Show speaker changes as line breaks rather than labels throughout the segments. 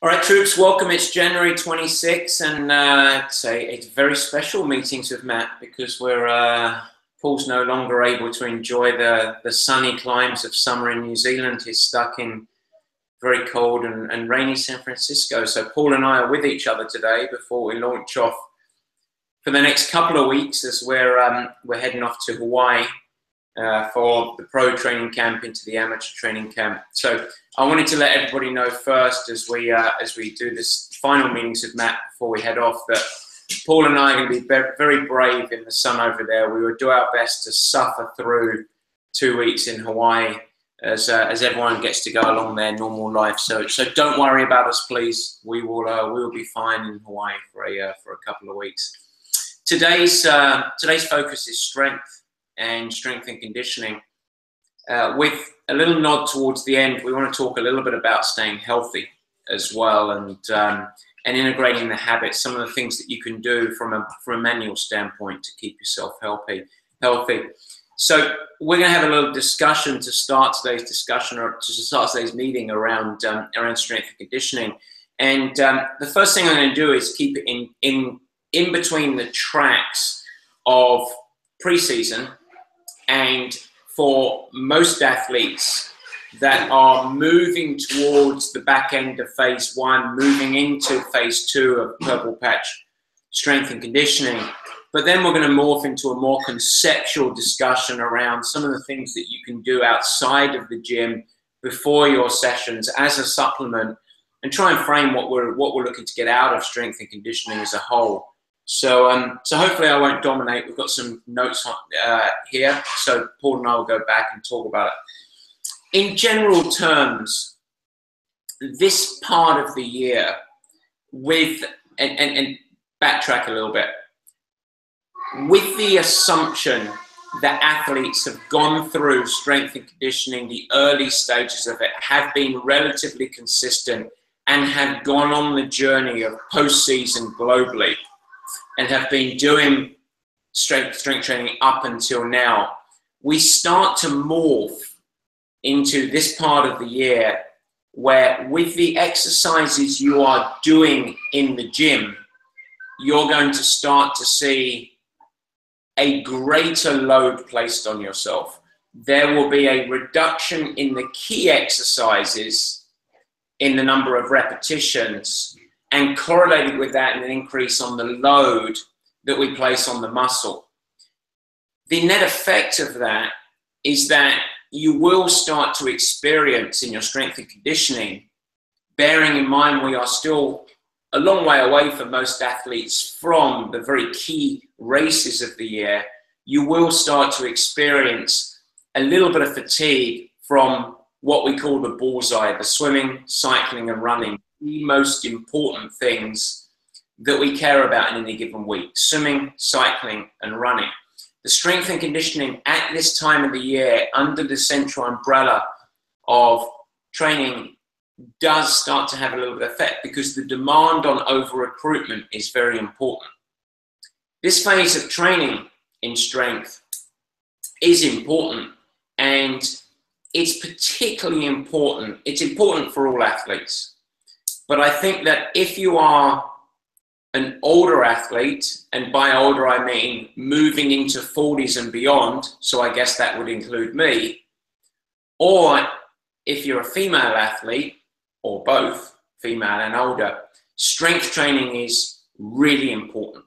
All right, troops, welcome. It's January 26th, and it's very special meetings with Matt because Paul's no longer able to enjoy the sunny climes of summer in New Zealand. He's stuck in very cold and rainy San Francisco. So Paul and I are with each other today before we launch off for the next couple of weeks as we're heading off to Hawaii for the pro training camp into the amateur training camp. So I wanted to let everybody know first as we do this final meetings with Matt before we head off that Paul and I are going to be very brave in the sun over there. We will do our best to suffer through 2 weeks in Hawaii as everyone gets to go along their normal life. So don't worry about us, please. We will be fine in Hawaii for a couple of weeks. Today's focus is strength and conditioning. With a little nod towards the end, we want to talk a little bit about staying healthy as well, and integrating the habits, some of the things that you can do from a manual standpoint to keep yourself healthy. So we're going to have a little discussion to start today's discussion, or to start today's meeting around strength and conditioning. And the first thing I'm going to do is keep it in between the tracks of preseason, and for most athletes that are moving towards the back end of phase 1, moving into phase 2 of Purple Patch strength and conditioning. But then we're going to morph into a more conceptual discussion around some of the things that you can do outside of the gym before your sessions as a supplement, and try and frame what we're looking to get out of strength and conditioning as a whole. So hopefully I won't dominate. We've got some notes here, so Paul and I will go back and talk about it. In general terms, this part of the year, and backtrack a little bit, with the assumption that athletes have gone through strength and conditioning, the early stages of it have been relatively consistent and have gone on the journey of postseason globally, and have been doing strength training up until now, we start to morph into this part of the year where, with the exercises you are doing in the gym, you're going to start to see a greater load placed on yourself. There will be a reduction in the key exercises in the number of repetitions, and correlated with that, an increase on the load that we place on the muscle. The net effect of that is that you will start to experience in your strength and conditioning, bearing in mind we are still a long way away for most athletes from the very key races of the year, you will start to experience a little bit of fatigue from what we call the bullseye, the swimming, cycling, and running. The most important things that we care about in any given week: swimming, cycling, and running. The strength and conditioning at this time of the year, under the central umbrella of training, does start to have a little bit of effect because the demand on over-recruitment is very important. This phase of training in strength is important, and it's particularly important. It's important for all athletes. But I think that if you are an older athlete, and by older I mean moving into 40s and beyond, so I guess that would include me, or if you're a female athlete, or both, female and older, strength training is really important.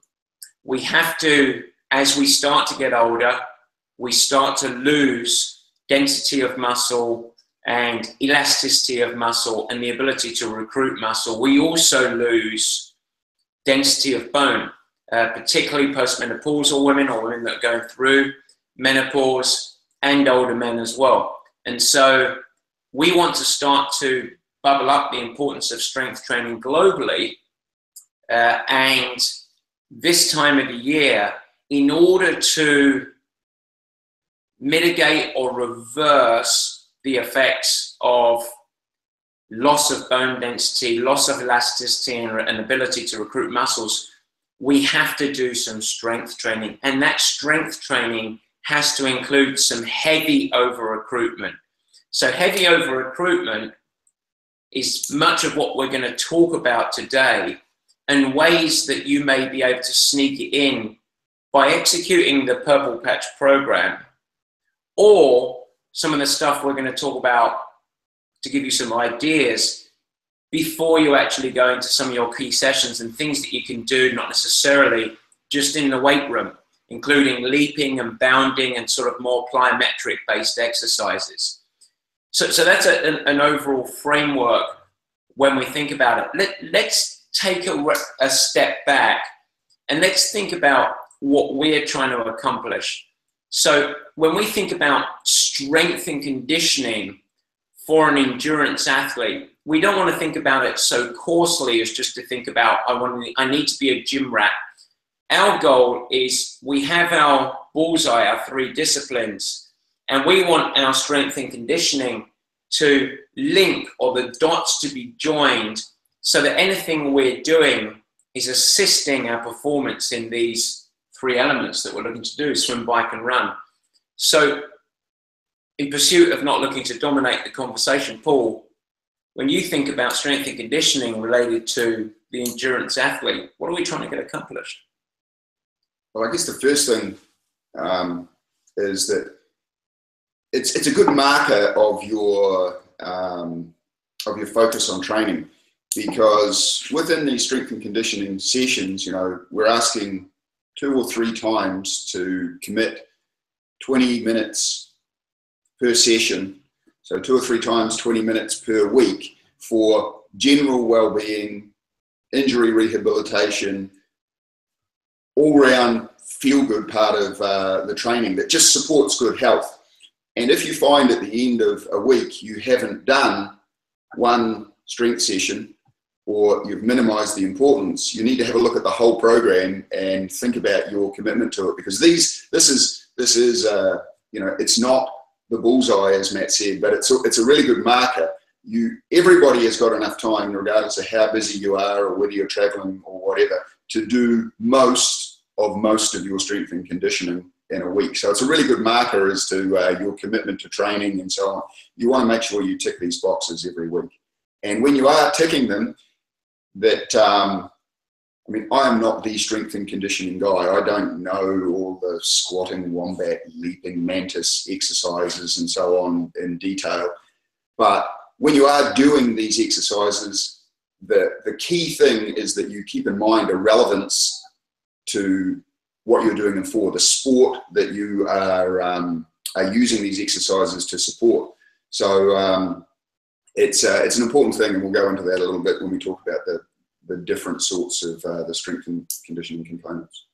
We have to, as we start to get older, we start to lose density of muscle and elasticity of muscle and the ability to recruit muscle. We also lose density of bone, particularly postmenopausal women or women that are going through menopause, and older men as well. And so we want to start to bubble up the importance of strength training globally, and this time of the year, in order to mitigate or reverse the effects of loss of bone density, loss of elasticity, and ability to recruit muscles, we have to do some strength training. And that strength training has to include some heavy over-recruitment. So heavy over-recruitment is much of what we're going to talk about today, and ways that you may be able to sneak it in by executing the Purple Patch program, or some of the stuff we're going to talk about to give you some ideas before you actually go into some of your key sessions, and things that you can do, not necessarily just in the weight room, including leaping and bounding and sort of more plyometric based exercises. So that's an overall framework when we think about it. Let's take a step back and let's think about what we're trying to accomplish. So when we think about strength and conditioning for an endurance athlete, we don't want to think about it so coarsely as just to think about, I need to be a gym rat. Our goal is we have our bullseye, our 3 disciplines, and we want our strength and conditioning to link, or the dots to be joined, so that anything we're doing is assisting our performance in these 3 elements that we're looking to do: swim, bike, and run. So in pursuit of not looking to dominate the conversation, Paul, when you think about strength and conditioning related to the endurance athlete, what are we trying to get accomplished?
Well, I guess the first thing is that it's a good marker of your focus on training, because within these strength and conditioning sessions, you know, we're asking 2 or 3 times to commit 20 minutes per session, so 2 or 3 times 20 minutes per week for general well-being, injury rehabilitation, all-round feel-good part of the training that just supports good health. And if you find at the end of a week you haven't done 1 strength session, or you've minimized the importance, you need to have a look at the whole program and think about your commitment to it, because this is you know, it's not the bullseye, as Matt said, but it's a really good marker. Everybody has got enough time, regardless of how busy you are or whether you're traveling or whatever, to do most of your strength and conditioning in a week. So it's a really good marker as to your commitment to training and so on. You want to make sure you tick these boxes every week. And when you are ticking them, I mean, I am not the strength and conditioning guy. I don't know all the squatting, wombat, leaping, mantis exercises and so on in detail. But when you are doing these exercises, the key thing is that you keep in mind a relevance to what you're doing them for, the sport that you are using these exercises to support. So it's an important thing, and we'll go into that a little bit when we talk about the different sorts of the strength and conditioning components.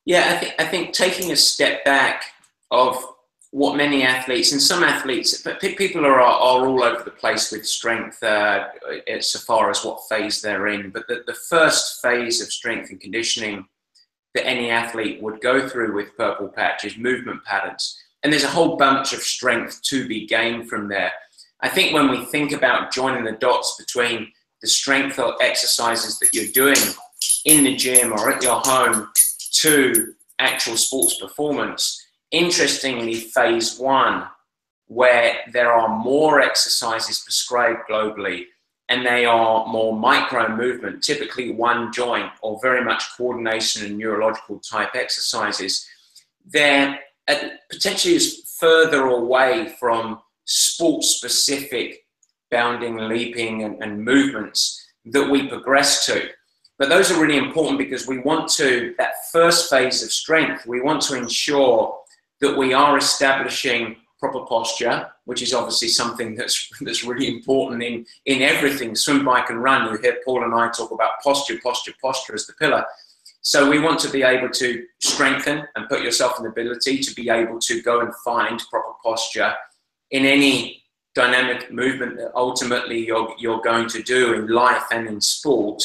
Yeah, I think taking a step back of what many athletes, and some athletes, but people are all over the place with strength so far as what phase they're in. But the first phase of strength and conditioning that any athlete would go through with Purple Patch is movement patterns. And there's a whole bunch of strength to be gained from there. I think when we think about joining the dots between the strength exercises that you're doing in the gym or at your home to actual sports performance, interestingly, phase 1, where there are more exercises prescribed globally and they are more micro movement, typically one joint or very much coordination and neurological type exercises, they're potentially is further away from sports specific bounding, leaping and movements that we progress to. But those are really important because we want to, that first phase of strength, we want to ensure that we are establishing proper posture, which is obviously something that's really important in everything, swim, bike and run. You hear Paul and I talk about posture as the pillar. So we want to be able to strengthen and put yourself in the ability to be able to go and find proper posture in any dynamic movement that ultimately you're going to do in life and in sport.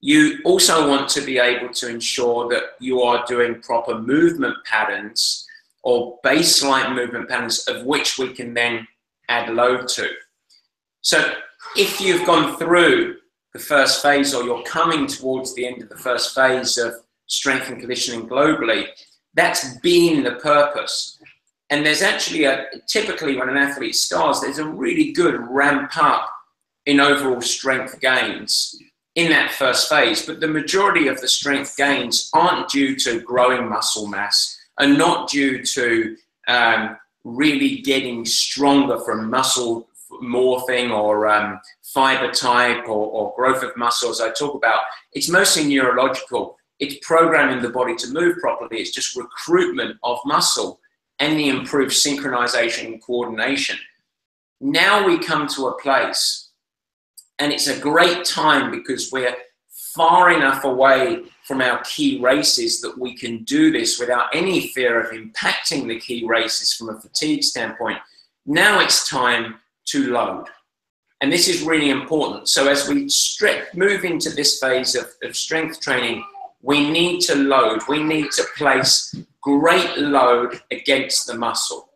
You also want to be able to ensure that you are doing proper movement patterns or baseline movement patterns of which we can then add load to. So if you've gone through the first phase or you're coming towards the end of the first phase of strength and conditioning globally, that's been the purpose. And there's actually typically when an athlete starts, there's a really good ramp up in overall strength gains in that first phase, but the majority of the strength gains aren't due to growing muscle mass and not due to really getting stronger from muscle morphing or fiber type or growth of muscles I talk about. It's mostly neurological. It's programming the body to move properly. It's just recruitment of muscle and the improved synchronization and coordination. Now we come to a place, and it's a great time because we're far enough away from our key races that we can do this without any fear of impacting the key races from a fatigue standpoint. Now it's time to load. And this is really important. So as we move into this phase of strength training, we need to load. We need to place great load against the muscle.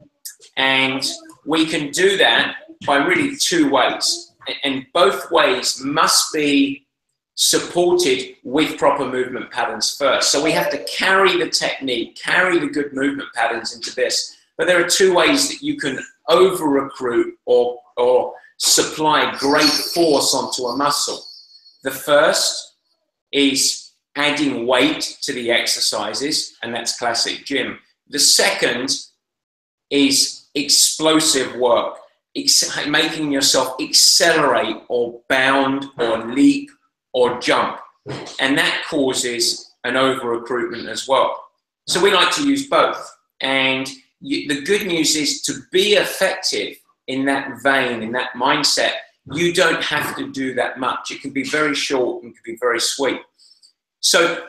And we can do that by really two ways. And both ways must be supported with proper movement patterns first. So we have to carry the technique, carry the good movement patterns into this. But there are two ways that you can over-recruit or supply great force onto a muscle. The first is adding weight to the exercises, and that's classic gym. The second is explosive work, making yourself accelerate or bound or leap or jump, and that causes an over-recruitment as well. So we like to use both, and the good news is to be effective in that vein, in that mindset, you don't have to do that much. It can be very short and can be very sweet. So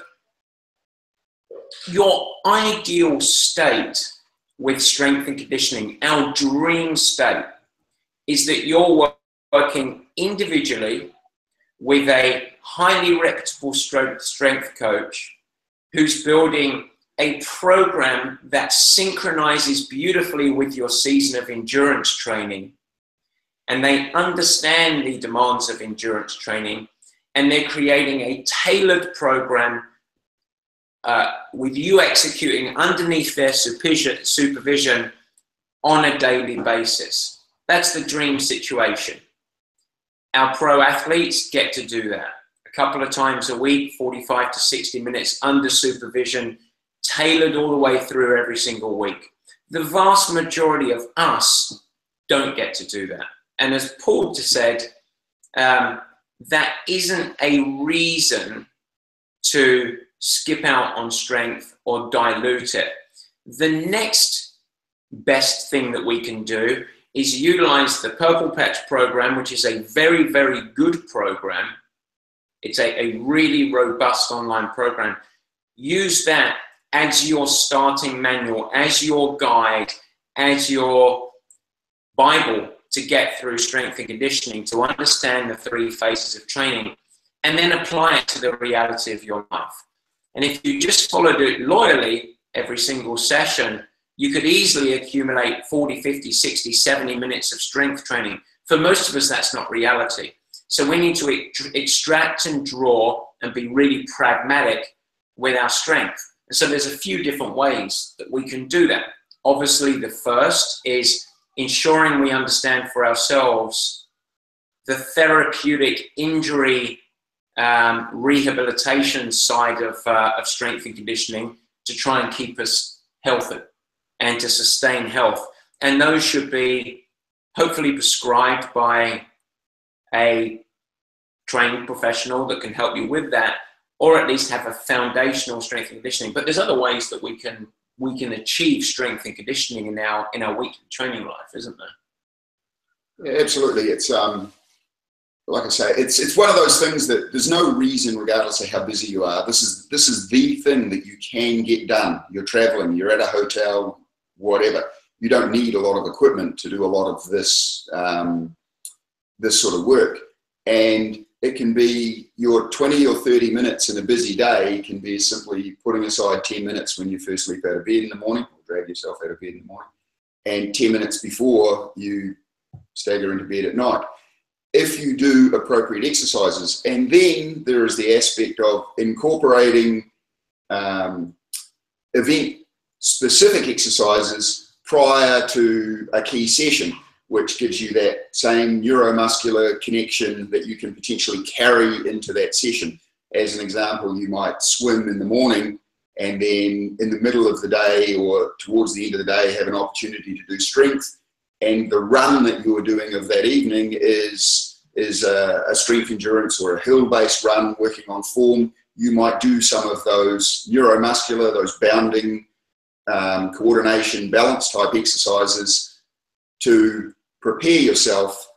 your ideal state with strength and conditioning, our dream state, is that you're working individually with a highly reputable strength coach who's building a program that synchronizes beautifully with your season of endurance training, and they understand the demands of endurance training, and they're creating a tailored program with you executing underneath their supervision on a daily basis. That's the dream situation. Our pro athletes get to do that a couple of times a week, 45 to 60 minutes under supervision, tailored all the way through every single week. The vast majority of us don't get to do that. And as Paul just said, that isn't a reason to skip out on strength or dilute it. The next best thing that we can do is utilize the Purple Patch program, which is a very, very good program. It's a really robust online program. Use that as your starting manual, as your guide, as your Bible to get through strength and conditioning, to understand the three phases of training, and then apply it to the reality of your life. And if you just followed it loyally every single session, you could easily accumulate 40, 50, 60, 70 minutes of strength training. For most of us, that's not reality. So we need to extract and draw and be really pragmatic with our strength. And so there's a few different ways that we can do that. Obviously, the first is ensuring we understand for ourselves the therapeutic injury rehabilitation side of strength and conditioning to try and keep us healthy and to sustain health. And those should be hopefully prescribed by a trained professional that can help you with that, or at least have a foundational strength and conditioning. But there's other ways that we can achieve strength and conditioning in our weekly training life, isn't there?
Yeah, absolutely. It's like I say, it's one of those things that there's no reason, regardless of how busy you are. This is the thing that you can get done. You're traveling, you're at a hotel, whatever. You don't need a lot of equipment to do a lot of this this sort of work. And it can be your 20 or 30 minutes in a busy day can be simply putting aside 10 minutes when you first leap out of bed in the morning, or drag yourself out of bed in the morning, and 10 minutes before you stagger into bed at night. If you do appropriate exercises, and then there is the aspect of incorporating event-specific exercises prior to a key session. which gives you that same neuromuscular connection that you can potentially carry into that session. As an example, you might swim in the morning and then in the middle of the day or towards the end of the day have an opportunity to do strength, and the run that you're doing of that evening is a strength endurance or a hill-based run working on form. You might do some of those neuromuscular, those bounding, coordination, balance type exercises to prepare yourself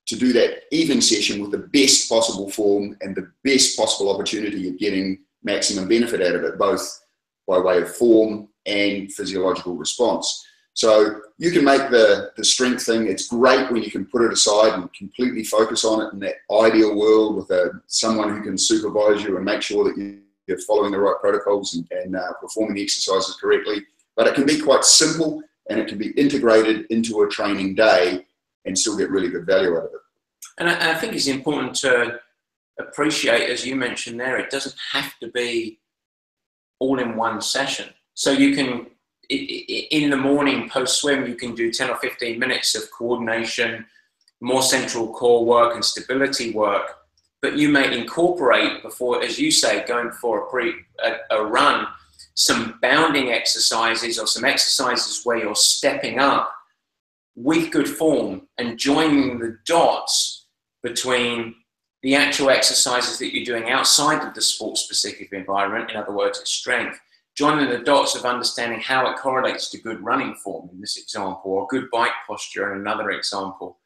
to do that evening session with the best possible form and the best possible opportunity of getting maximum benefit out of it, both by way of form and physiological response. So you can make the strength thing, it's great when you can put it aside and completely focus on it in that ideal world with someone who can supervise you and make sure that you're following the right protocols and performing the exercises correctly. But it can be quite simple and it can be integrated into a training day and still get really good value out of it.
And I think it's important to appreciate, as you mentioned there, it doesn't have to be all in one session. So you can, in the morning post-swim, you can do 10 or 15 minutes of coordination, more central core work and stability work, but you may incorporate before, as you say, going for a run, some bounding exercises or some exercises where you're stepping up with good form and joining the dots between the actual exercises that you're doing outside of the sport-specific environment, in other words, it's strength, joining the dots of understanding how it correlates to good running form in this example, or good bike posture in another example.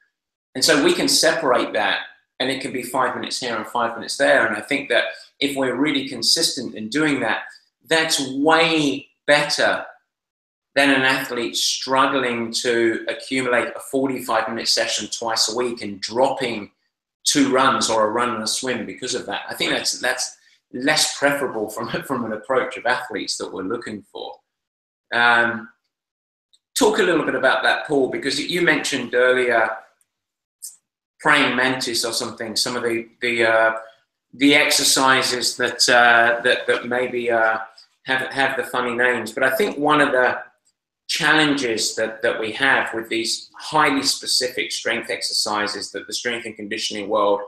And so we can separate that, and it can be 5 minutes here and 5 minutes there. And I think that if we're really consistent in doing that, that's way better than an athlete struggling to accumulate a 45-minute session twice a week and dropping 2 runs or a run and a swim because of that. I think that's less preferable from an approach of athletes that we're looking for. Talk a little bit about that, Paul, because you mentioned earlier praying mantis or something, some of the exercises that maybe have the funny names. But I think one of the challenges that we have with these highly specific strength exercises that the strength and conditioning world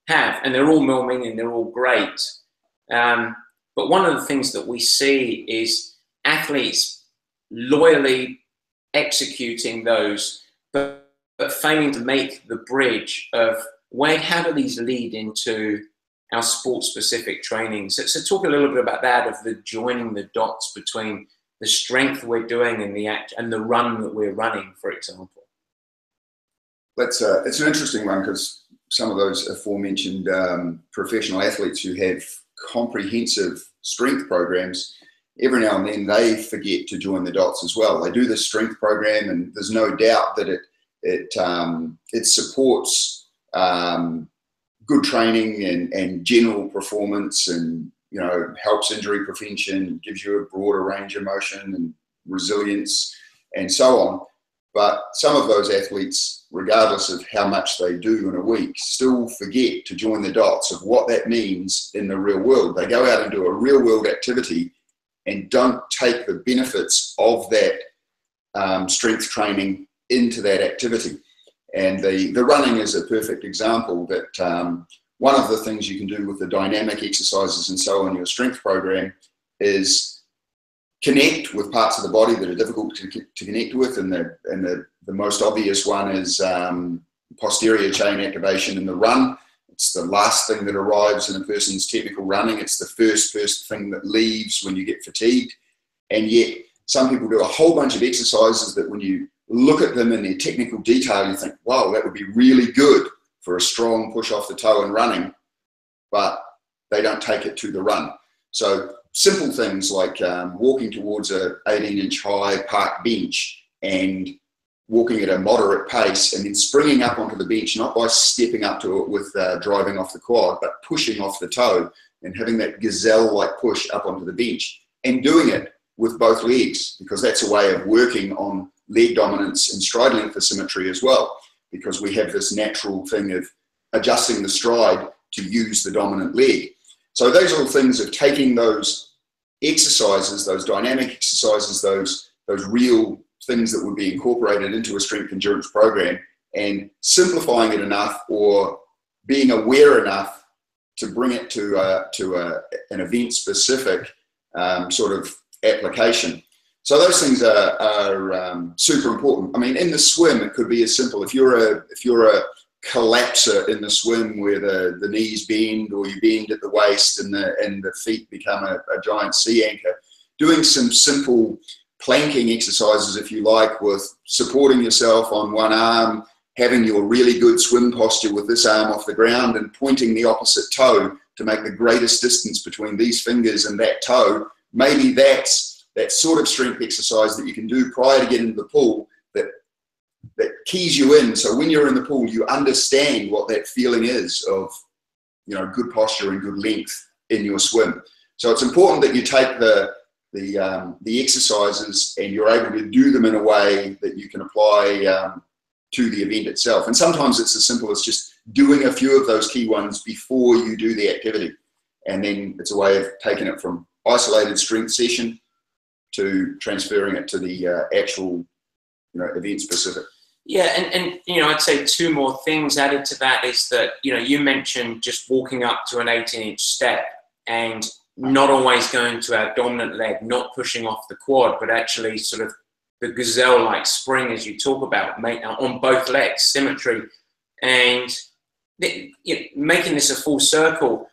have, and they're all well-meaning, they're all great. But one of the things that we see is athletes loyally executing those, but failing to make the bridge of how do these lead into our sport-specific training. So talk a little bit about that, of the joining the dots between the strength we're doing and the run that we're running, for example.
It's an interesting one, because some of those aforementioned professional athletes who have comprehensive strength programs, every now and then they forget to join the dots as well. They do this strength program, and there's no doubt that it supports good training and general performance, and helps injury prevention, gives you a broader range of motion and resilience and so on. But some of those athletes, regardless of how much they do in a week, still forget to join the dots of what that means in the real world. They go out and do a real world activity and don't take the benefits of that strength training into that activity. And the running is a perfect example that one of the things you can do with the dynamic exercises and so on in your strength program is connect with parts of the body that are difficult to connect with. And the most obvious one is posterior chain activation in the run. It's the last thing that arrives in a person's technical running. It's the first thing that leaves when you get fatigued. And yet some people do a whole bunch of exercises that when you look at them in their technical detail, you think, wow, that would be really good for a strong push off the toe and running, but they don't take it to the run. So simple things like walking towards a 18-inch high park bench and walking at a moderate pace and then springing up onto the bench, not by stepping up to it with driving off the quad, but pushing off the toe and having that gazelle-like push up onto the bench, and doing it with both legs, because that's a way of working on leg dominance and stride length asymmetry as well, because we have this natural thing of adjusting the stride to use the dominant leg. So those are all things of taking those exercises, those dynamic exercises, those real things that would be incorporated into a strength endurance program, and simplifying it enough or being aware enough to bring it to an event-specific sort of application. So those things are super important. I mean, in the swim, it could be as simple. If you're a collapser in the swim where the knees bend, or you bend at the waist and the feet become a giant sea anchor, doing some simple planking exercises, if you like, with supporting yourself on one arm, having your really good swim posture with this arm off the ground and pointing the opposite toe to make the greatest distance between these fingers and that toe. Maybe that's that sort of strength exercise that you can do prior to getting into the pool that keys you in. So when you're in the pool, you understand what that feeling is of, you know, good posture and good length in your swim. So it's important that you take the exercises and you're able to do them in a way that you can apply to the event itself. And sometimes it's as simple as just doing a few of those key ones before you do the activity. And then it's a way of taking it from isolated strength session to transferring it to the actual, you know, event specific.
Yeah, and you know, I'd say two more things added to that is that, you know, you mentioned just walking up to an 18-inch step and not always going to our dominant leg, not pushing off the quad, but actually sort of the gazelle-like spring, as you talk about, on both legs, symmetry, and making this a full circle.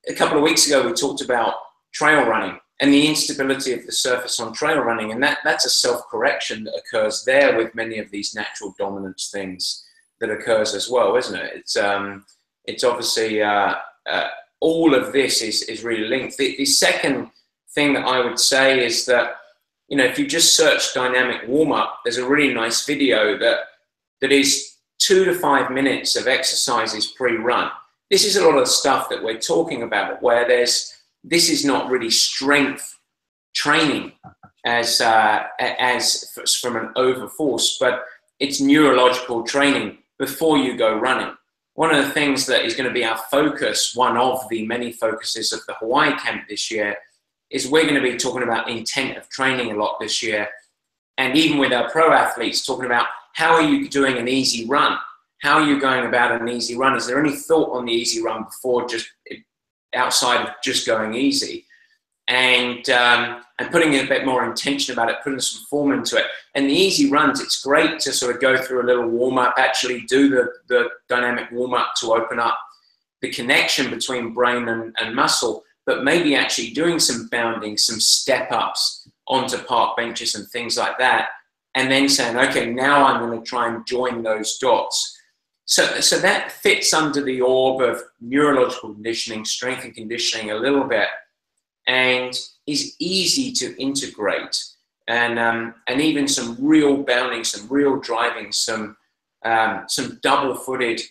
A couple of weeks ago, we talked about trail running and the instability of the surface on trail running, and that's a self-correction that occurs there with many of these natural dominance things that occurs as well, isn't it? It's obviously all of this is really linked. The second thing that I would say is that, you know, if you just search dynamic warm-up, there's a really nice video that is 2 to 5 minutes of exercises pre-run. This is a lot of stuff that we're talking about where this is not really strength training as from an overforce, but it's neurological training before you go running. One of the things that is going to be our focus, one of the many focuses of the Hawaii camp this year, is we're going to be talking about intent of training a lot this year. And even with our pro athletes, talking about how are you doing an easy run? How are you going about an easy run? Is there any thought on the easy run before just outside of just going easy? And putting a bit more intention about it, putting some form into it. And the easy runs, it's great to sort of go through a little warm-up, actually do the dynamic warm-up to open up the connection between brain and muscle, but maybe actually doing some bounding, some step-ups onto park benches and things like that, and then saying, okay, now I'm going to try and join those dots. So that fits under the orb of neurological conditioning, strength and conditioning a little bit, and is easy to integrate, and even some real bounding, some real driving, some double-footed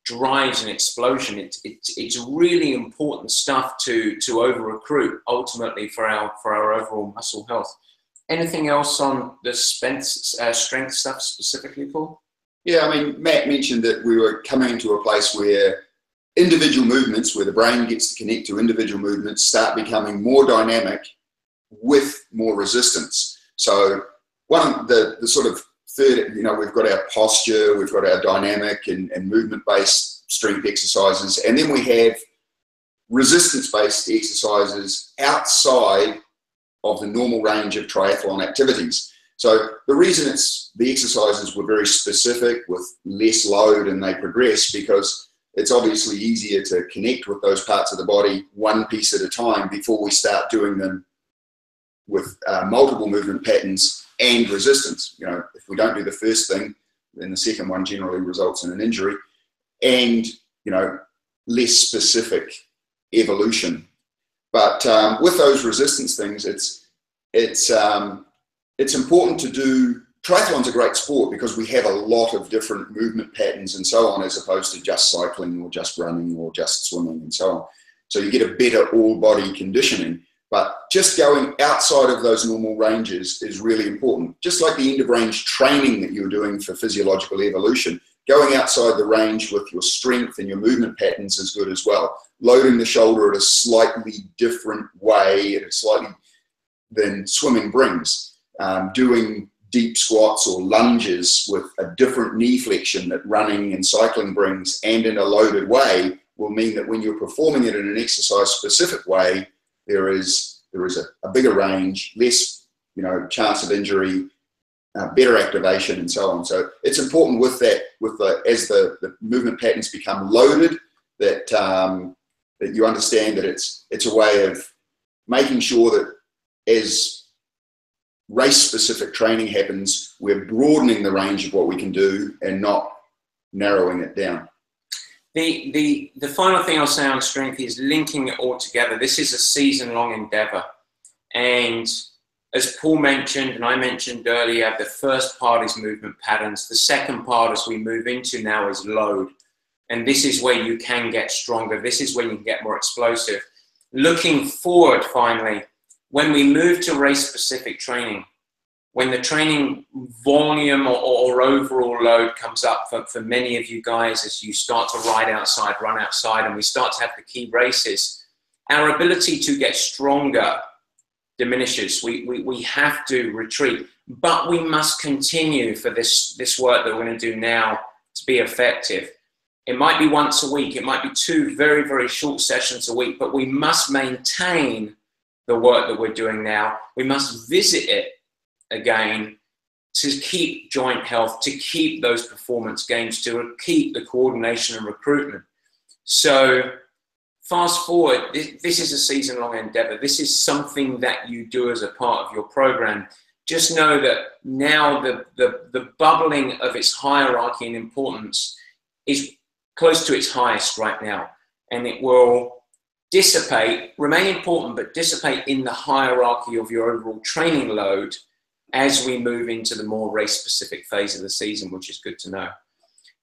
drives and explosion. It's really important stuff to over-recruit ultimately for our overall muscle health. Anything else on the strength stuff specifically, Paul?
Yeah, I mean, Matt mentioned that we were coming to a place where individual movements, where the brain gets to connect to individual movements, start becoming more dynamic with more resistance. So one of the sort of third, you know, we've got our posture, we've got our dynamic and movement-based strength exercises, and then we have resistance-based exercises outside of the normal range of triathlon activities. So the reason the exercises were very specific with less load and they progress because it's obviously easier to connect with those parts of the body one piece at a time before we start doing them with multiple movement patterns and resistance. You know, if we don't do the first thing, then the second one generally results in an injury and, you know, less specific evolution. But with those resistance things, it's important to do. Triathlon's a great sport because we have a lot of different movement patterns and so on, as opposed to just cycling or just running or just swimming and so on. So you get a better all-body conditioning. But just going outside of those normal ranges is really important. Just like the end-of-range training that you're doing for physiological evolution, going outside the range with your strength and your movement patterns is good as well. Loading the shoulder at a slightly different way, than swimming brings. Doing deep squats or lunges with a different knee flexion that running and cycling brings, and in a loaded way, will mean that when you're performing it in an exercise specific way, there is a bigger range, less, you know, chance of injury, better activation, and so on. So it's important with that, as the movement patterns become loaded, that that you understand that it's a way of making sure that as race-specific training happens, we're broadening the range of what we can do and not narrowing it down.
The final thing I'll say on strength is linking it all together. This is a season-long endeavor. And as Paul mentioned, and I mentioned earlier, the first part is movement patterns. The second part, as we move into now, is load. And this is where you can get stronger. This is where you can get more explosive. Looking forward, finally, when we move to race-specific training, when the training volume or overall load comes up for many of you guys as you start to ride outside, run outside, and we start to have the key races, our ability to get stronger diminishes. We have to retreat, but we must continue for this work that we're going to do now to be effective. It might be once a week, it might be 2 very, very short sessions a week, but we must maintain the work that we're doing now. We must visit it again to keep joint health, to keep those performance gains, to keep the coordination and recruitment. So fast forward, this is a season-long endeavor. This is something that you do as a part of your program. Just know that now the bubbling of its hierarchy and importance is close to its highest right now, and it will dissipate, remain important, but dissipate in the hierarchy of your overall training load as we move into the more race-specific phase of the season, which is good to know.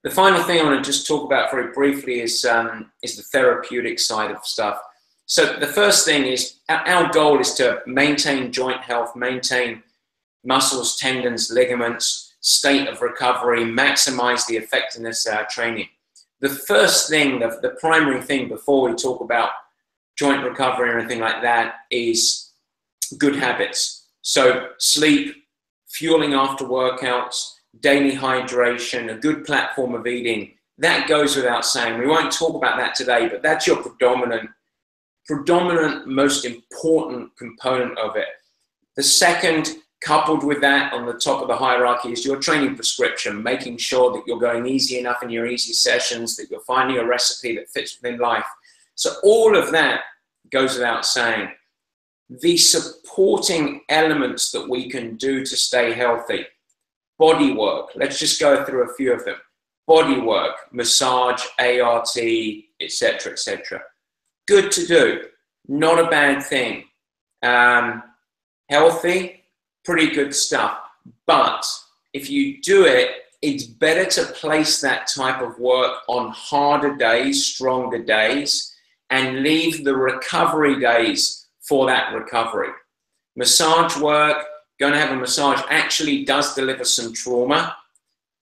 The final thing I want to just talk about very briefly is the therapeutic side of stuff. So the first thing is our goal is to maintain joint health, maintain muscles, tendons, ligaments, state of recovery, maximize the effectiveness of our training. The first thing, the primary thing before we talk about joint recovery or anything like that is good habits. So sleep, fueling after workouts, daily hydration, a good platform of eating. That goes without saying. We won't talk about that today, but that's your predominant, most important component of it. The second, coupled with that on the top of the hierarchy, is your training prescription, making sure that you're going easy enough in your easy sessions, that you're finding a recipe that fits within life. So all of that goes without saying. The supporting elements that we can do to stay healthy. Body work. Let's just go through a few of them. Body work, massage, ART, etc., etc. Good to do. Not a bad thing. Healthy, pretty good stuff. But if you do it, it's better to place that type of work on harder days, stronger days, and leave the recovery days for that recovery. Massage work, going to have a massage, actually does deliver some trauma.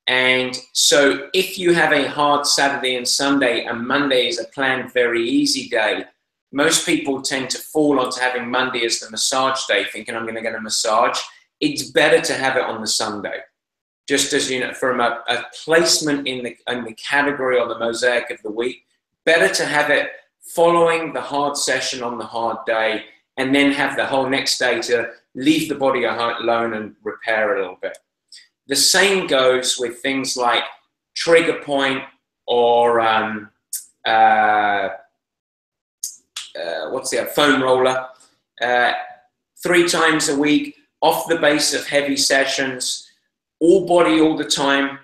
And so if you have a hard Saturday and Sunday and Monday is a planned very easy day, most people tend to fall onto having Monday as the massage day, thinking I'm going to get a massage. It's better to have it on the Sunday. Just as, you know, from a placement in the category or the mosaic of the week, better to have it following the hard session on the hard day, and then have the whole next day to leave the body alone and repair a little bit. The same goes with things like trigger point or foam roller. 3 times a week, off the base of heavy sessions, all body all the time.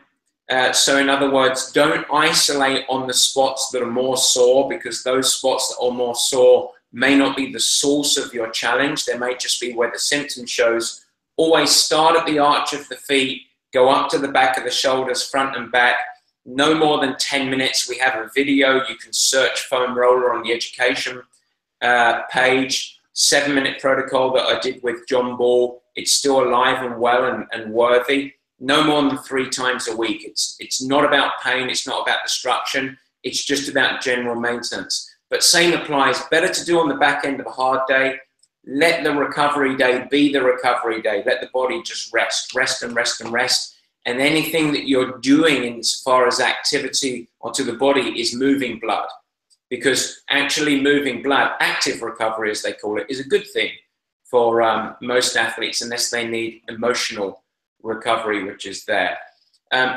So in other words, don't isolate on the spots that are more sore, because those spots that are more sore may not be the source of your challenge. They may just be where the symptom shows. Always start at the arch of the feet, go up to the back of the shoulders, front and back. No more than 10 minutes. We have a video. You can search foam roller on the education page. 7-minute protocol that I did with John Ball. It's still alive and well and worthy. No more than 3 times a week. It's not about pain. It's not about destruction. It's just about general maintenance. But same applies. Better to do on the back end of a hard day. let the recovery day be the recovery day. Let the body just rest. And anything that you're doing as far as activity or to the body is moving blood. Because actually moving blood, active recovery as they call it, is a good thing for most athletes, unless they need emotional recovery, which is there.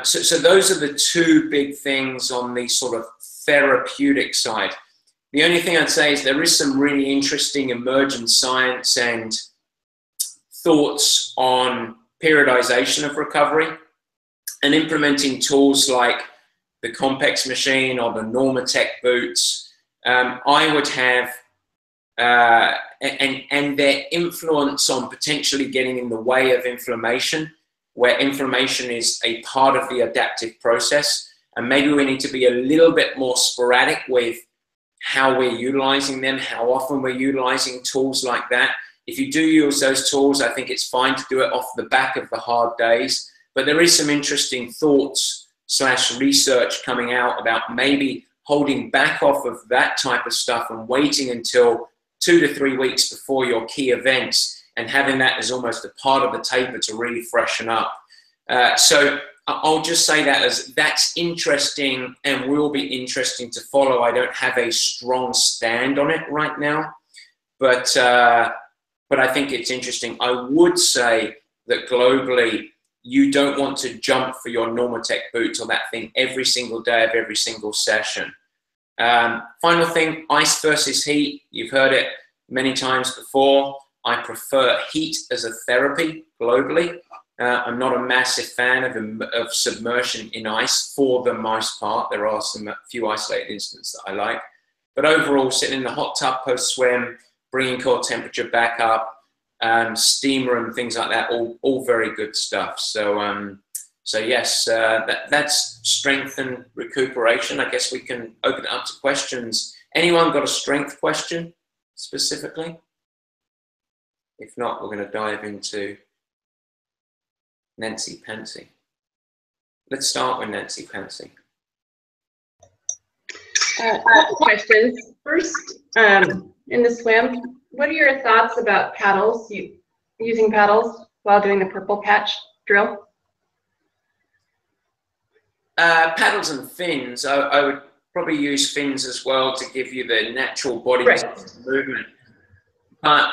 So those are the two big things on the sort of therapeutic side. The only thing I'd say is there is some really interesting emergent science and thoughts on periodization of recovery and implementing tools like the Compex machine or the Normatec boots. I would have, and their influence on potentially getting in the way of inflammation, where inflammation is a part of the adaptive process. And maybe we need to be a little bit more sporadic with how we're utilizing them, how often we're utilizing tools like that. If you do use those tools, I think it's fine to do it off the back of the hard days. But there is some interesting thoughts / research coming out about maybe holding back off of that type of stuff and waiting until 2 to 3 weeks before your key events and having that as almost a part of the taper to really freshen up. So I'll just say that as that's interesting and will be interesting to follow. I don't have a strong stand on it right now, but I think it's interesting. I would say that globally, you don't want to jump for your Normatec boots or that thing every single day of every single session. Final thing, ice versus heat. You've heard it many times before. I prefer heat as a therapy globally. I'm not a massive fan of submersion in ice for the most part. There are a few isolated instances that I like. But overall, sitting in the hot tub post-swim, bringing core temperature back up, steamer and things like that, all very good stuff. So yes, that's strength and recuperation. I guess we can open it up to questions. Anyone got a strength question specifically? If not, we're going to dive into Nancy Pansy. Let's start with Nancy Pansy.
Couple questions. First, in the swim, what are your thoughts about paddles, using paddles while doing the purple patch drill?
Paddles and fins, I would probably use fins as well to give you the natural body movement. But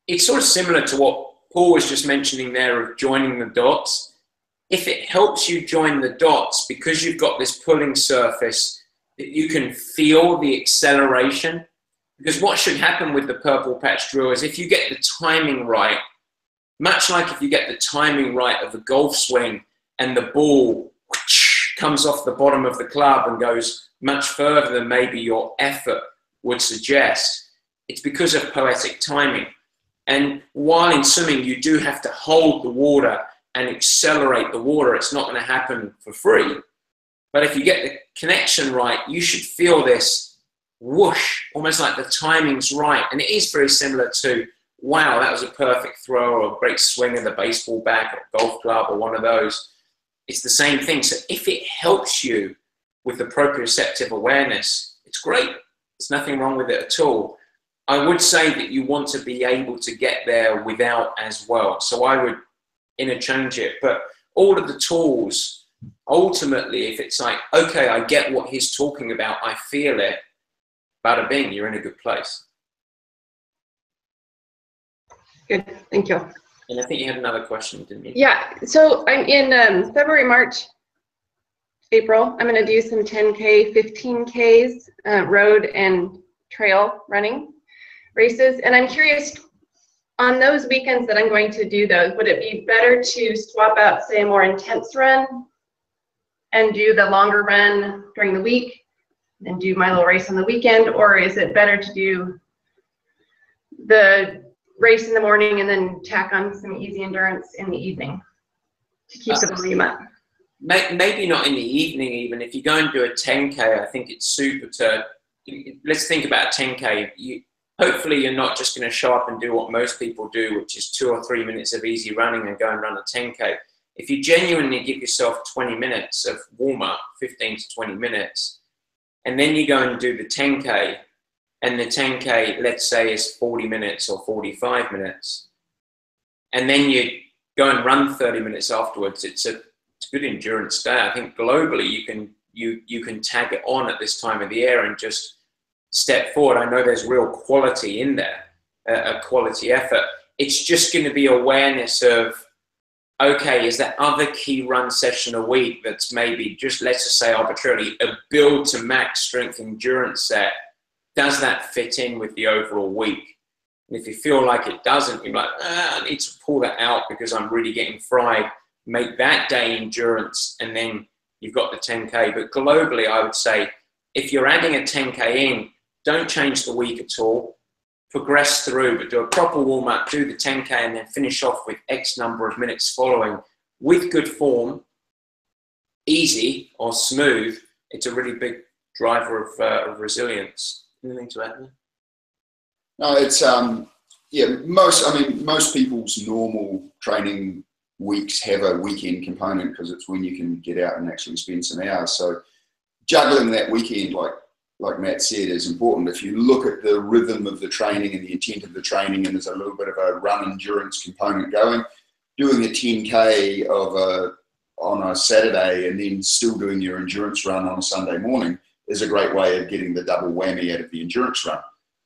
it's sort of similar to what Paul was just mentioning there of joining the dots. If it helps you join the dots because you've got this pulling surface that you can feel the acceleration, because what should happen with the purple patch drill is if you get the timing right, much like if you get the timing right of a golf swing and the ball comes off the bottom of the club and goes much further than maybe your effort would suggest, it's because of poetic timing. And while in swimming, you do have to hold the water and accelerate the water. It's not going to happen for free. But if you get the connection right, you should feel this whoosh, almost like the timing's right. And it is very similar to, wow, that was a perfect throw or a great swing of the baseball bat or golf club or one of those. It's the same thing. So if it helps you with the proprioceptive awareness, it's great. There's nothing wrong with it at all. I would say that you want to be able to get there without as well. So I would interchange it. But all of the tools, ultimately, if it's like, okay, I get what he's talking about, I feel it, bada bing, you're in a good place.
Good, thank you.
And I think you had another question, didn't you?
Yeah, so I'm in February, March, April, I'm going to do some 10K, 15Ks, road and trail running races. And I'm curious, on those weekends that I'm going to do those, would it be better to swap out, say, a more intense run and do the longer run during the week and do my little race on the weekend? Or is it better to do the race in the morning and then tack on some easy endurance in the evening to keep the volume up?
Maybe not in the evening even. If you go and do a 10K, I think it's super to, let's think about 10K. Hopefully you're not just going to show up and do what most people do, which is 2 or 3 minutes of easy running and go and run a 10K. If you genuinely give yourself 20 minutes of warm-up, 15 to 20 minutes, and then you go and do the 10K, and the 10K, let's say, is 40 minutes or 45 minutes, and then you go and run 30 minutes afterwards, it's a good endurance day. I think globally you can tag it on at this time of the year and just step forward. I know there's real quality in there, a quality effort. It's just going to be awareness of, okay, is that other key run session a week that's maybe just, let's just say arbitrarily, a build to max strength endurance set, does that fit in with the overall week? And if you feel like it doesn't, you're like, I need to pull that out because I'm really getting fried. Make that day endurance, and then you've got the 10K. But globally, I would say, if you're adding a 10K in, don't change the week at all. Progress through, but do a proper warm-up, do the 10K, and then finish off with X number of minutes following with good form, easy or smooth. It's a really big driver of resilience. Anything to add there?
No, it's yeah. Most people's normal training weeks have a weekend component because it's when you can get out and actually spend some hours. So juggling that weekend, like Matt said, is important. If you look at the rhythm of the training and the intent of the training, and there's a little bit of a run endurance component going, doing a 10K on a Saturday and then still doing your endurance run on a Sunday morning is a great way of getting the double whammy out of the endurance run.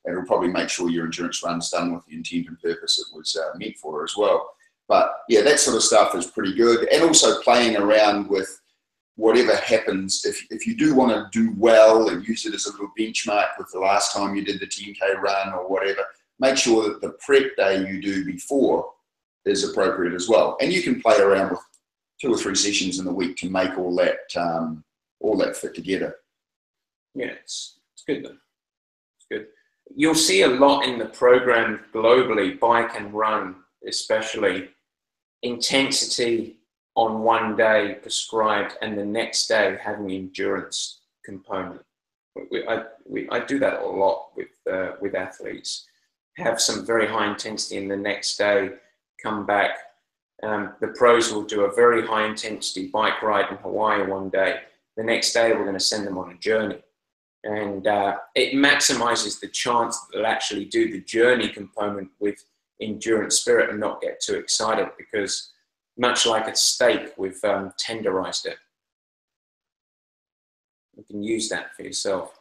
It'll probably make sure your endurance run's done with the intent and purpose it was meant for as well. But yeah, that sort of stuff is pretty good. And also playing around with whatever happens. If you do want to do well and use it as a little benchmark with the last time you did the 10K run or whatever, make sure that the prep day you do before is appropriate as well. And you can play around with 2 or 3 sessions in the week to make all that fit together.
Yeah, it's good though. It's good. You'll see a lot in the program globally, bike and run especially, intensity on one day prescribed and the next day having endurance component. I do that a lot with athletes. Have some very high intensity and the next day come back. The pros will do a very high intensity bike ride in Hawaii one day. The next day we're going to send them on a journey. And it maximizes the chance that they'll actually do the journey component with endurance spirit and not get too excited, because much like a steak, we've tenderized it. You can use that for yourself.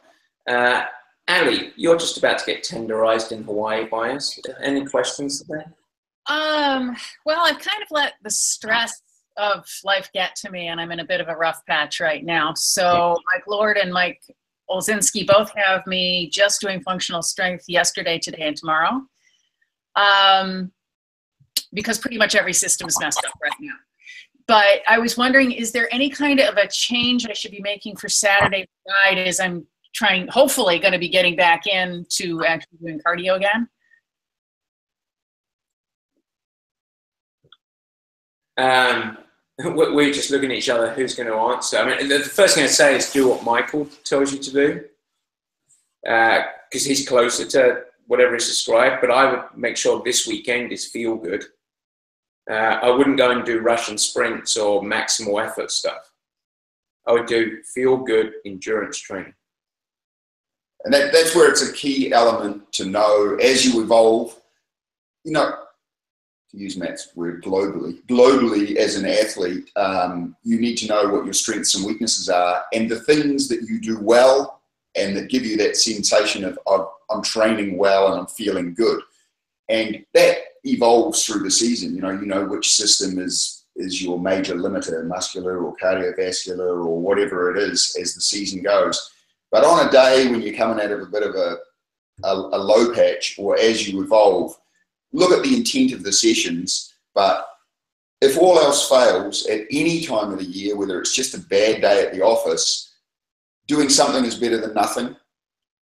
Ali, you're just about to get tenderized in Hawaii by us. Any questions today?
Well, I've kind of let the stress of life get to me, and I'm in a bit of a rough patch right now. So Mike Lord and Mike Olzinski both have me just doing functional strength yesterday, today, and tomorrow. Because pretty much every system is messed up right now. But I was wondering, is there any kind of a change I should be making for Saturday ride as I'm hopefully going to be getting back into actually doing cardio again?
We're just looking at each other, who's going to answer. I mean, the first thing I'd say is do what Michael tells you to do, because he's closer to whatever is described, but I would make sure this weekend is feel good. I wouldn't go and do Russian sprints or maximal effort stuff. I would do feel good endurance training.
And that's where it's a key element to know as you evolve, you know, to use Matt's word, globally as an athlete, you need to know what your strengths and weaknesses are, and the things that you do well and that give you that sensation of I'm training well and I'm feeling good. And that evolves through the season. You know which system is your major limiter, muscular or cardiovascular or whatever it is as the season goes. But on a day when you're coming out of a bit of a low patch, or as you evolve, look at the intent of the sessions. But if all else fails at any time of the year, whether it's just a bad day at the office, doing something is better than nothing.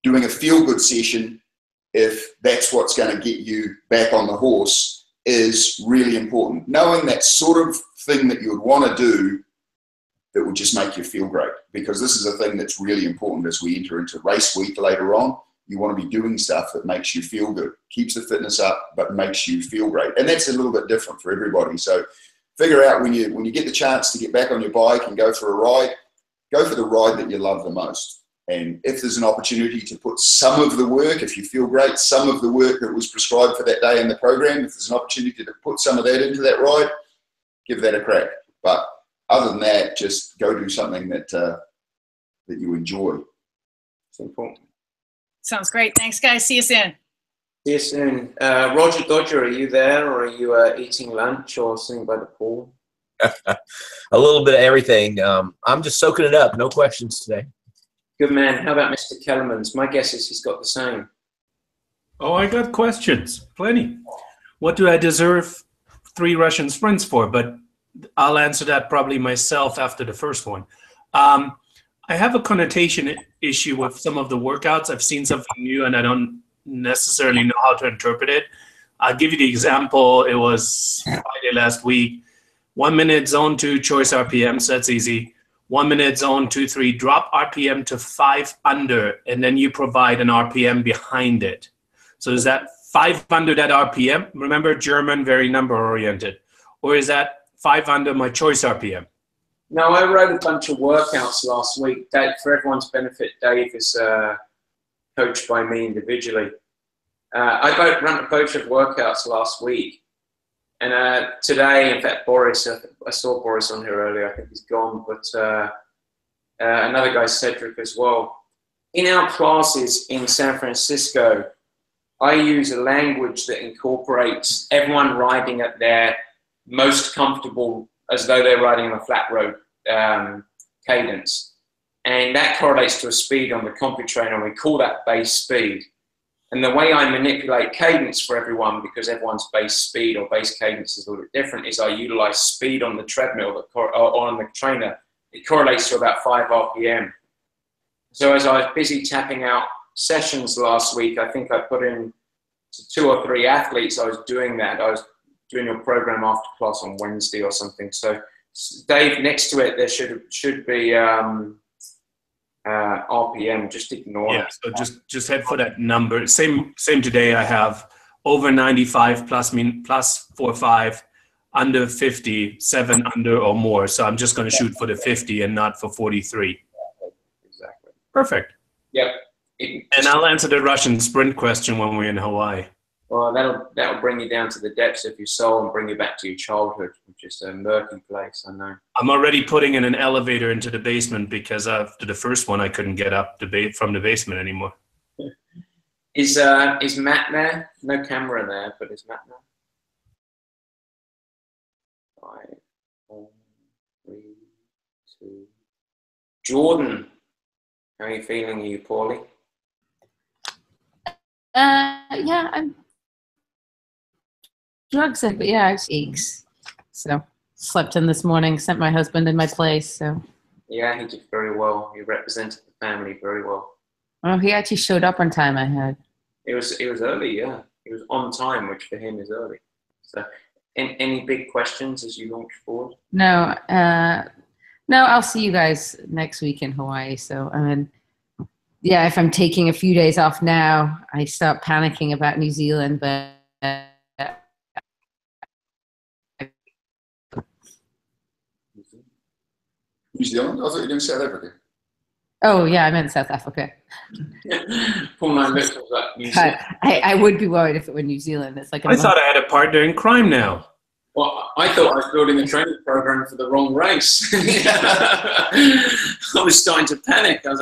Doing a feel-good session, if that's what's going to get you back on the horse, is really important. Knowing that sort of thing that you would want to do that would just make you feel great, because this is a thing that's really important as we enter into race week later on. You want to be doing stuff that makes you feel good, keeps the fitness up, but makes you feel great. And that's a little bit different for everybody. So figure out when you get the chance to get back on your bike and go for a ride, go for the ride that you love the most. And if there's an opportunity to put some of the work, if you feel great, some of the work that was prescribed for that day in the program, if there's an opportunity to put some of that into that ride, give that a crack. But other than that, just go do something that that you enjoy.
Simple.
Sounds great. Thanks, guys. See you soon.
See you soon. Roger Dodger, are you there, or are you eating lunch or sitting by the pool?
A little bit of everything. I'm just soaking it up. No questions today.
Good man. How about Mr. Kellerman's? My guess is he's got the same.
Oh, I got questions. Plenty. What do I deserve 3 Russian sprints for? But I'll answer that probably myself after the first one. I have a connotation issue with some of the workouts. I've seen something new and I don't necessarily know how to interpret it. I'll give you the example. It was Friday last week. 1 minute zone 2 choice RPM, so that's easy. 1 minute zone 2, 3, drop RPM to 5 under, and then you provide an RPM behind it. So is that 5 under that RPM? Remember, German, very number oriented. Or is that 5 under my choice RPM?
No, I wrote a bunch of workouts last week. Dave, for everyone's benefit, Dave is coached by me individually. I ran a bunch of workouts last week. And today, in fact, Boris, I saw Boris on here earlier. I think he's gone, but another guy, Cedric, as well. In our classes in San Francisco, I use a language that incorporates everyone riding at their most comfortable, as though they're riding on a flat road cadence. And that correlates to a speed on the CompuTrainer, and we call that base speed. And the way I manipulate cadence for everyone, because everyone's base speed or base cadence is a little bit different, is I utilize speed on the treadmill or on the trainer. It correlates to about 5 RPM. So as I was busy tapping out sessions last week, I think I put in 2 or 3 athletes. I was doing that. I was doing a program after class on Wednesday or something. So Dave, next to it, there should be RPM. Just ignore it.
So just head for that number. Same today. I have over 95 plus 4.5, under 50, 7 under or more. So I'm just going to shoot for the 50 and not for 43.
Exactly.
Perfect.
Yep.
And I'll answer the Russian sprint question when we're in Hawaii.
Well, that'll bring you down to the depths of your soul and bring you back to your childhood, which is a murky place, I know.
I'm already putting in an elevator into the basement because after the first one, I couldn't get up from the basement anymore.
Is Matt there? No camera there, but is Matt there? 5, 4, 3, 2. Jordan, how are you feeling? Are you poorly?
Yeah, I'm drugs, but yeah, I aches. So slept in this morning, sent my husband in my place. So
yeah, he did very well. He represented the family very well.
Oh, he actually showed up on time. I had.
It was early, yeah. He was on time, which for him is early. So, any big questions as you launch forward?
No, no. I'll see you guys next week in Hawaii. So I mean, yeah, if I'm taking a few days off now, I start panicking about New Zealand, but.
New Zealand? I thought you were doing South Africa.
Oh, yeah, I meant South Africa.
Paul and I looked at that New Zealand.
I would be worried if it were New Zealand. It's like
I thought I had a partner in crime now.
Well, I thought I was building a training program for the wrong race. I was starting to panic. I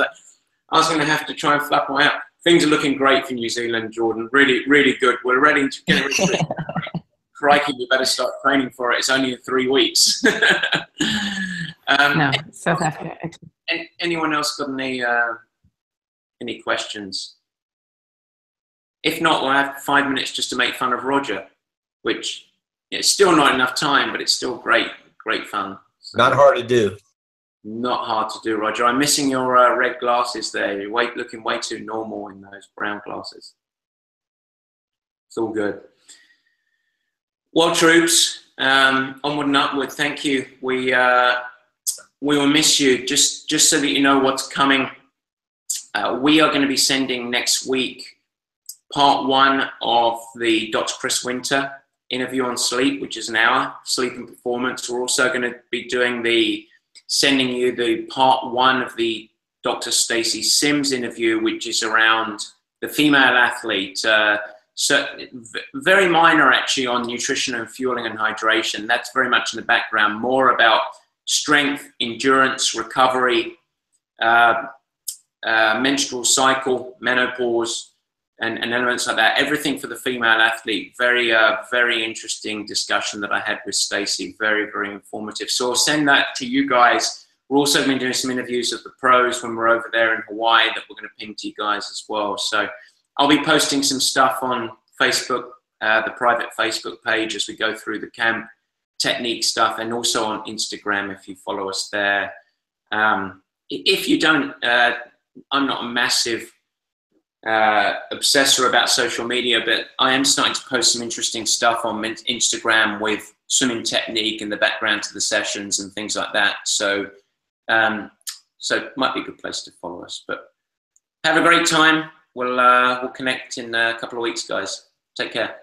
was going to have to try and flap my out. Things are looking great for New Zealand, Jordan. Really, really good. We're ready to get ready. Crikey, we better start training for it. It's only in 3 weeks.
No, South Africa.
Anyone else got any questions? If not, we'll have 5 minutes just to make fun of Roger, which it's still not enough time, but it's still great fun. So,
not hard to do.
Not hard to do, Roger. I'm missing your red glasses there. You're looking way too normal in those brown glasses. It's all good. Well, troops, onward and upward. Thank you. We will miss you. Just so that you know what's coming. We are going to be sending next week part 1 of the Dr. Chris Winter interview on sleep, which is an hour, sleep and performance. We're also going to be sending you the part 1 of the Dr. Stacey Sims interview, which is around the female athlete. So very minor actually on nutrition and fueling and hydration. That's very much in the background, more about strength, endurance, recovery, menstrual cycle, menopause, and elements like that. Everything for the female athlete. Very, very interesting discussion that I had with Stacey. Very, very informative. So I'll send that to you guys. We're also been doing some interviews of the pros when we're over there in Hawaii that we're going to ping to you guys as well. So I'll be posting some stuff on Facebook, the private Facebook page, as we go through the camp technique stuff, and also on Instagram if you follow us there. If you don't, I'm not a massive obsessor about social media, but I am starting to post some interesting stuff on Instagram with swimming technique in the background to the sessions and things like that. So it might be a good place to follow us. But have a great time. We'll connect in a couple of weeks, guys. Take care.